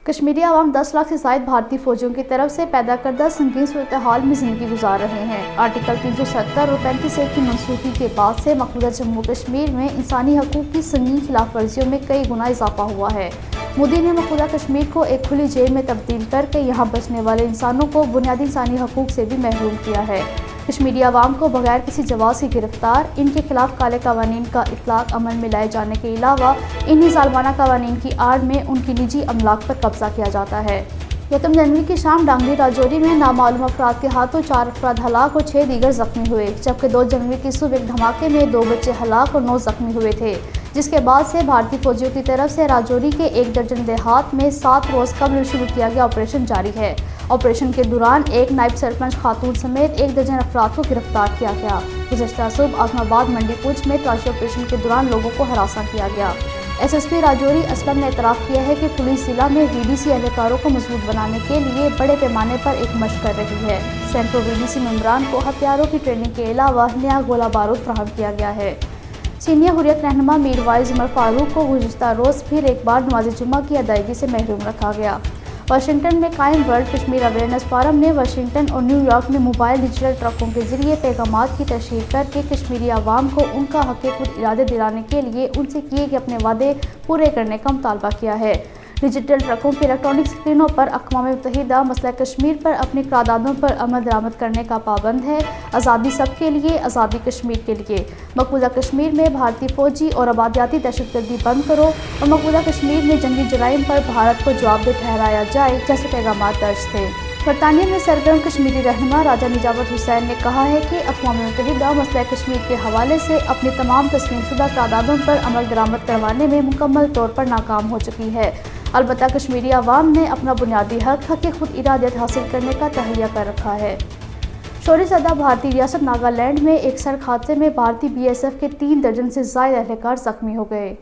کشمیری عوام 10 لاکھ سے زائد بھارتی فوجیوں کی طرف سے پیدا کردہ سنگین صورتحال میں زندگی گزار رہے ہیں۔ آرٹیکل 370 اور 35A کی منسوخی کے بعد سے مقبوضہ جموں کشمیر میں انسانی حقوق کی سنگین خلاف ورزیوں میں کئی گنا اضافہ ہوا ہے۔ مودی نے مقبوضہ کشمیر کو ایک کھلی جیل میں تبدیل کر کے یہاں بسنے والے انسانوں کو بنیادی انسانی حقوق سے بھی محروم کیا ہے۔ کشمیری عوام کو بغیر کسی جواز کی گرفتار، ان کے خلاف کالے قوانین کا اطلاق عمل میں لائے جانے کے علاوہ انہی ظالمانہ قوانین کی آڑ میں ان کی نجی املاک پر قبضہ کیا جاتا ہے۔ 1 جنوری کی شام ڈانگری راجوری میں نامعلوم افراد کے ہاتھوں 4 افراد ہلاک اور 6 دیگر زخمی ہوئے، جبکہ 2 جنوری کی صبح ایک دھماکے میں 2 بچے ہلاک اور 9 زخمی ہوئے تھے، جس کے بعد سے بھارتی فوجیوں کی طرف سے راجوری کے 1 درجن دیہات میں 7 روز قبل شروع کیا گیا آپریشن جاری ہے۔ آپریشن کے دوران ایک نائب سرپنچ خاتون سمیت 1 درجن افراد کو گرفتار کیا گیا۔ گزشتہ صبح اعظم آباد منڈی پنچ میں تلاشی آپریشن کے دوران لوگوں کو ہراساں کیا گیا۔ S S P Rajouri Aslam نے اعتراف کیا ہے کہ پولیس ضلع میں VDC اہلکاروں کو مضبوط بنانے کے لیے بڑے پیمانے پر ایک مشق کر رہی ہے۔ سینکڑوں VDC ممبران کو ہتھیاروں کی ٹریننگ کے علاوہ نیا گولہ بارود فراہم کیا گیا ہے۔ سینئر حریت رہنما میر وائز عمر فاروق کو گزشتہ روز پھر ایک بار نماز جمعہ کی ادائیگی سے محروم رکھا گیا۔ واشنگٹن میں قائم ورلڈ کشمیر اویئرنیس فورم نے واشنگٹن اور نیو یارک میں موبائل ڈیجیٹل ٹرکوں کے ذریعے پیغامات کی تشہیر کر کے کشمیری عوام کو ان کا حق خود ارادہ دلانے کے لیے ان سے کیے گئے اپنے وعدے پورے کرنے کا مطالبہ کیا ہے۔ ڈیجیٹل ٹرکوں کی الیکٹرانک اسکرینوں پر اقوام متحدہ مسئلہ کشمیر پر اپنی قراردادوں پر عمل درآمد کرنے کا پابند ہے۔ آزادی سب کے لیے، آزادی کشمیر کے لیے، مقبوضہ کشمیر میں بھارتی فوجی اور آبادیاتی دہشت گردی بند کرو اور مقبوضہ کشمیر میں جنگی جرائم پر بھارت کو جواب دہ ٹھہرایا جائے جیسے پیغامات درج تھے۔ برطانیہ میں سرگرم کشمیری رہنما راجہ نجابت حسین نے کہا ہے کہ اقوام متحدہ مسئلہ کشمیر کے حوالے سے اپنی تمام تسلیم شدہ قراردادوں پر عمل درآمد کروانے میں مکمل طور پر ناکام ہو چکی ہے۔ البتہ کشمیری عوام نے اپنا بنیادی حق خود ارادیت حاصل کرنے کا تہیہ کر رکھا ہے۔ شوری زدہ بھارتی ریاست ناگالینڈ میں ایک سڑک حادثے میں بھارتی BSF کے 3 درجن سے زائد اہلکار زخمی ہو گئے۔